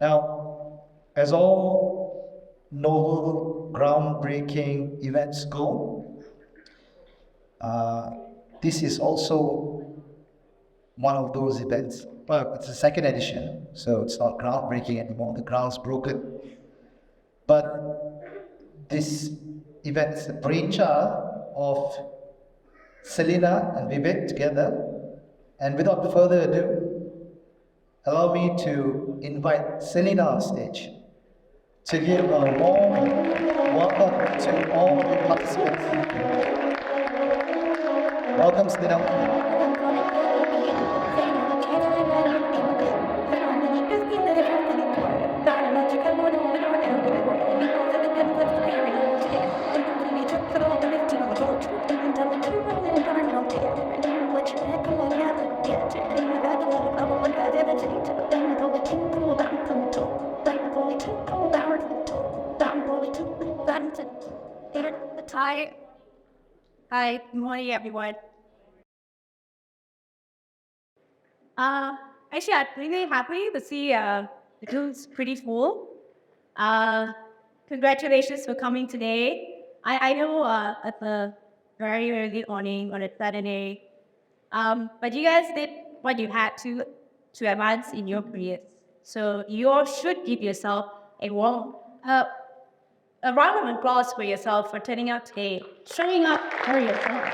Now, as all novel, groundbreaking events go, this is also one of those events. Well, it's the second edition, so it's not groundbreaking anymore. The ground's broken. But this event is a brainchild of Selina and Vivek together. And without further ado, allow me to invite Selina on stage to give a warm welcome to all the participants. Welcome, Selina. Hi. Hi, good morning, everyone. Actually, I'm really happy to see the room's pretty full. Uh, Congratulations for coming today. I know at the very early morning on a Saturday, but you guys did what you had to advance in your careers. So you all should give yourself a warm, a round of applause for yourself for turning out today, showing up for yourself.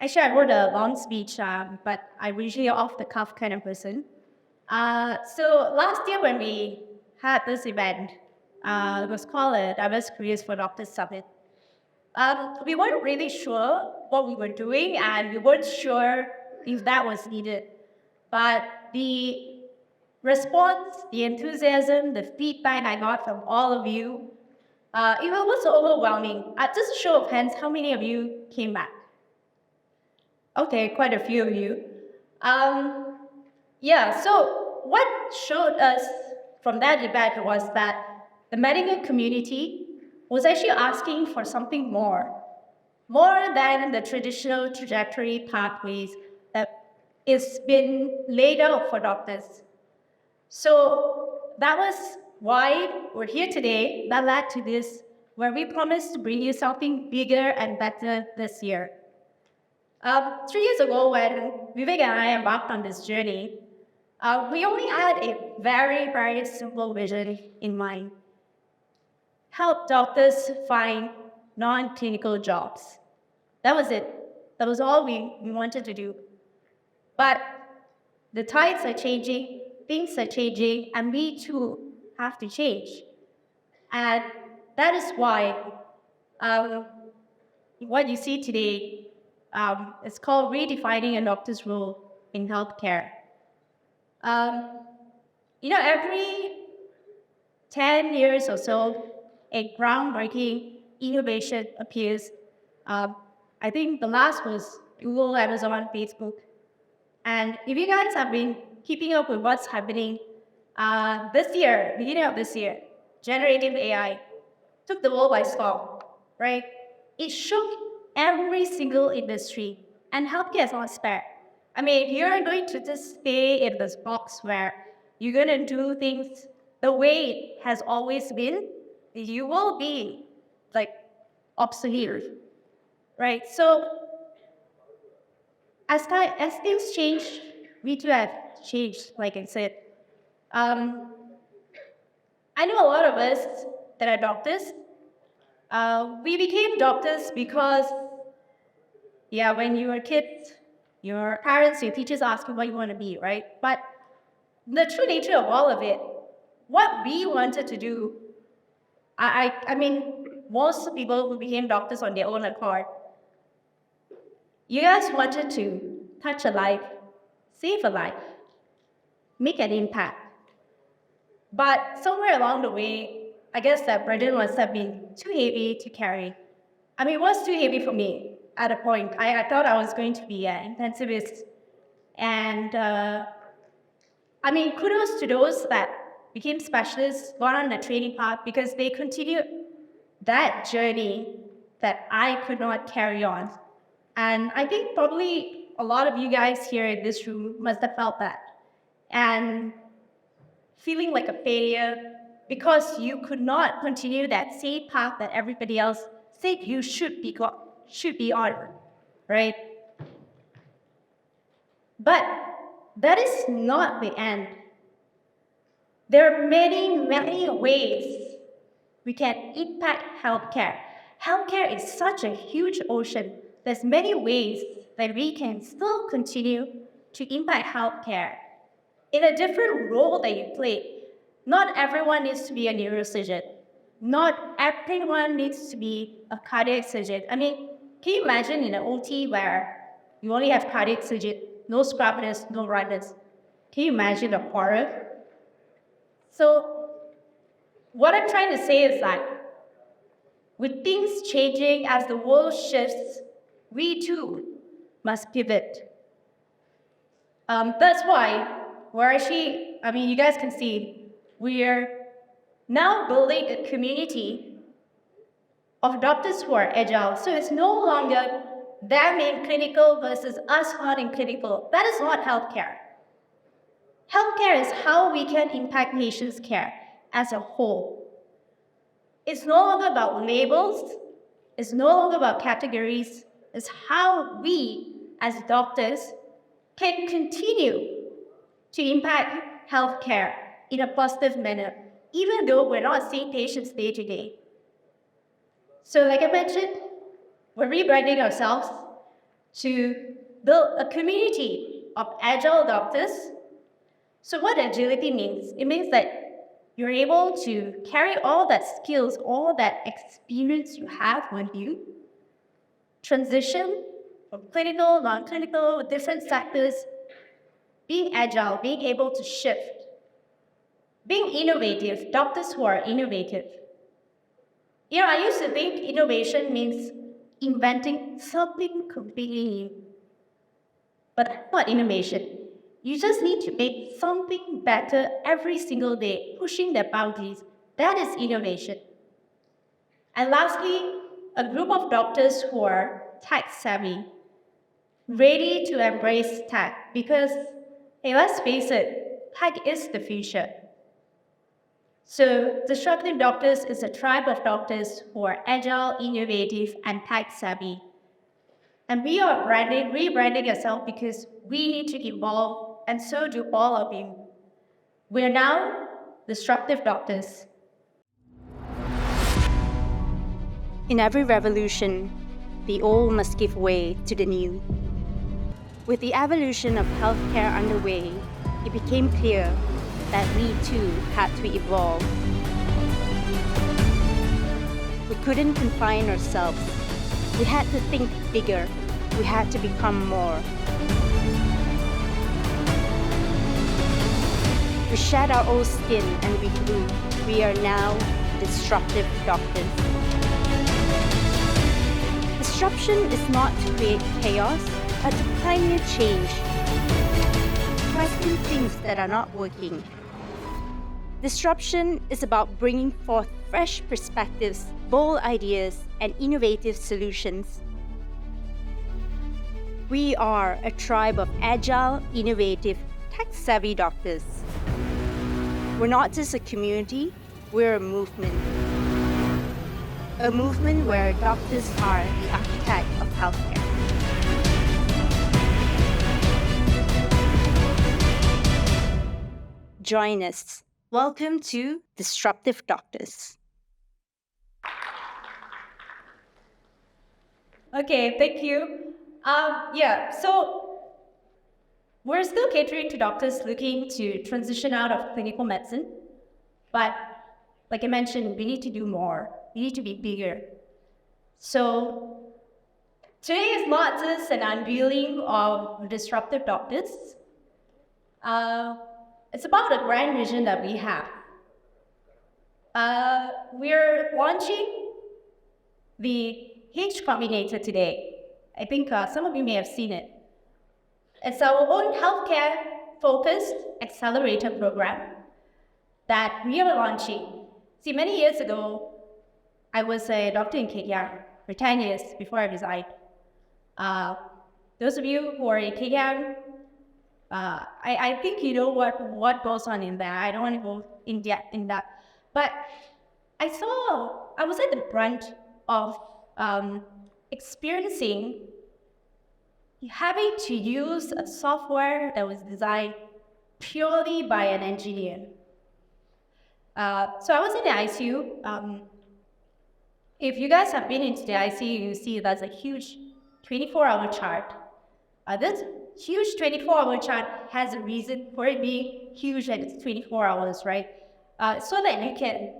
Actually, I wrote a long speech, but I'm usually off the cuff kind of person. So last year when we had this event, it was called a Diverse Careers for Doctors Summit. We weren't really sure what we were doing, and we weren't sure if that was needed. But the response, the enthusiasm, the feedback I got from all of you, it was overwhelming. Just a show of hands, how many of you came back? Okay, quite a few of you. So what showed us from that debate was that the medical community was actually asking for something more than the traditional trajectory pathways that is been laid out for doctors. So that was why we're here today. That led to this, where we promised to bring you something bigger and better this year. 3 years ago, when Vivek and I embarked on this journey, we only had a very, very simple vision in mind. Help doctors find non-clinical jobs. That was it. That was all we wanted to do. But the tides are changing, things are changing, and we too have to change. And that is why what you see today is called redefining a doctor's role in healthcare. Every 10 years or so, a groundbreaking innovation appears. I think the last was Google, Amazon, Facebook. And if you guys have been keeping up with what's happening this year, beginning of this year, generative AI took the world by storm, right? It shook every single industry, and healthcare is not spared. I mean, if you're going to just stay in this box where you're going to do things the way it has always been, you will be like obsolete, right? So as things change, we too have changed, like I said. I know a lot of us that are doctors. We became doctors because, when you were kids, your parents, your teachers ask you what you want to be, right? But the true nature of all of it, what we wanted to do, I mean, most people who became doctors on their own accord, you guys wanted to touch a life, save a life, make an impact. But somewhere along the way, I guess that burden must have been too heavy to carry. I mean, it was too heavy for me at a point. I thought I was going to be an intensivist. And kudos to those that became specialists, got on the training path, because they continued that journey that I could not carry on. And I think probably a lot of you guys here in this room must have felt that. and feeling like a failure because you could not continue that same path that everybody else said you should be on, right? But that is not the end. There are many, many ways we can impact healthcare. Healthcare is such a huge ocean. There's many ways that we can still continue to impact healthcare in a different role that you play. Not everyone needs to be a neurosurgeon. Not everyone needs to be a cardiac surgeon. I mean, can you imagine in an OT where you only have cardiac surgeon, no scrubbers, no runners? Can you imagine the horror? So what I'm trying to say is that with things changing as the world shifts, we too must pivot. That's why you guys can see, we're now building a community of doctors who are agile. So it's no longer them in clinical versus us not in clinical. That is not healthcare. Healthcare is how we can impact patients' care as a whole. It's no longer about labels. It's no longer about categories. It's how we, as doctors, can continue to impact healthcare in a positive manner, even though we're not seeing patients day to day. So like I mentioned, we're rebranding ourselves to build a community of agile doctors. So what agility means? It means that you're able to carry all that skills, all that experience you have with you, transition from clinical, non-clinical, different sectors, being agile, being able to shift, being innovative, doctors who are innovative. I used to think innovation means inventing something completely new. But that's not innovation. You just need to make something better every single day, pushing the boundaries. That is innovation. And lastly, a group of doctors who are tech savvy, ready to embrace tech because, hey, let's face it, tech is the future. So Disruptive Doctors is a tribe of doctors who are agile, innovative, and tech savvy. And we are rebranding ourselves because we need to evolve, and so do all of you. We're now Disruptive Doctors. In every revolution, the old must give way to the new. With the evolution of healthcare underway, it became clear that we too had to evolve. We couldn't confine ourselves. We had to think bigger. We had to become more. We shed our old skin and we grew. We are now Disruptive Doctors. Disruption is not to create chaos, but to pioneer change. Question things that are not working. Disruption is about bringing forth fresh perspectives, bold ideas, and innovative solutions. We are a tribe of agile, innovative, tech-savvy doctors. We're not just a community, we're a movement. A movement where doctors are the architect of healthcare. Join us. Welcome to Disruptive Doctors. Okay, thank you. So we're still catering to doctors looking to transition out of clinical medicine, but like I mentioned, we need to do more. We need to be bigger. So today is not just an unveiling of Disruptive Doctors. It's about a grand vision that we have. We're launching the H Combinator today. I think some of you may have seen it. It's our own healthcare-focused accelerator program that we are launching. See, many years ago, I was a doctor in KKR for 10 years before I resigned. Those of you who are in KKR I think you know what goes on in there. I don't want to go in depth in that. But I was at the brunt of experiencing having to use a software that was designed purely by an engineer. So I was in the ICU. If you guys have been into the ICU, you see there's a huge 24-hour chart. This huge 24-hour chart has a reason for it being huge and it's 24 hours, right? So that you can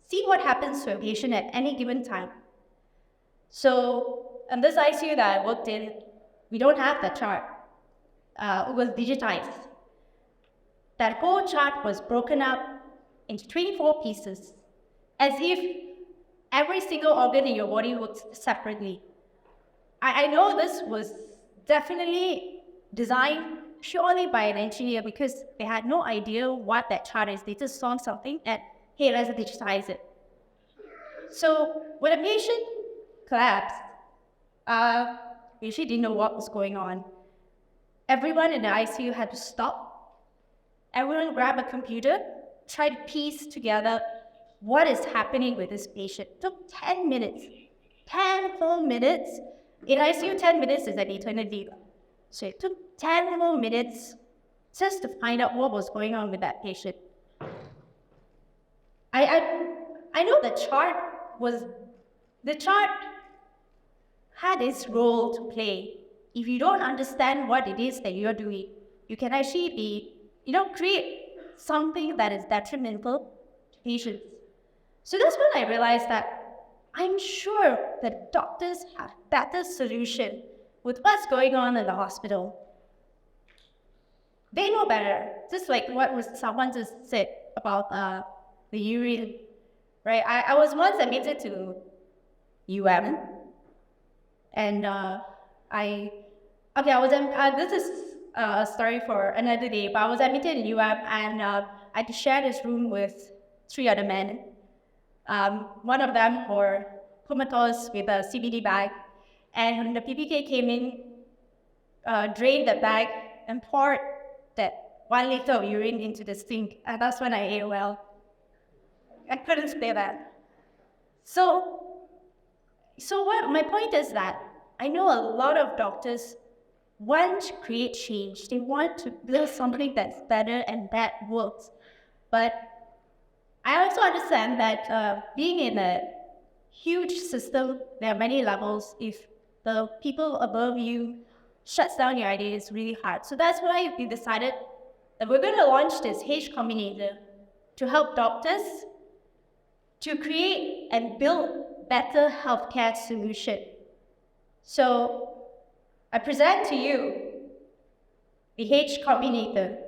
see what happens to a patient at any given time. So in this ICU that I worked in, we don't have that chart. It was digitized. That whole chart was broken up into 24 pieces, as if every single organ in your body works separately. I know this was definitely designed purely by an engineer because they had no idea what that chart is. They just saw something and, hey, let's digitize it. So when a patient collapsed, we actually didn't know what was going on. Everyone in the ICU had to stop. Everyone grab a computer, try to piece together what is happening with this patient. It took 10 minutes. 10 whole minutes. In ICU, 10 minutes is an eternity. So it took 10 more minutes just to find out what was going on with that patient. I know the chart had its role to play. If you don't understand what it is that you're doing, you can actually create something that is detrimental to patients. So that's when I realized that I'm sure that doctors have better solution with what's going on in the hospital. They know better, just like someone just said about the urine, right? I was once admitted to UM, and this is a story for another day, but I was admitted in UM, and I had to share this room with 3 other men. One of them were comatose with a CBD bag, and when the PPK came in, drained the bag and poured that 1 liter of urine into the sink, and that's when I AOL. I couldn't stay that. So what my point is that I know a lot of doctors want to create change. They want to build something that's better and that works. But I also understand that being in a huge system, there are many levels. If the people above you shuts down your idea, it's really hard. So that's why we decided that we're going to launch this H Combinator to help doctors to create and build better healthcare solution. So I present to you the H Combinator.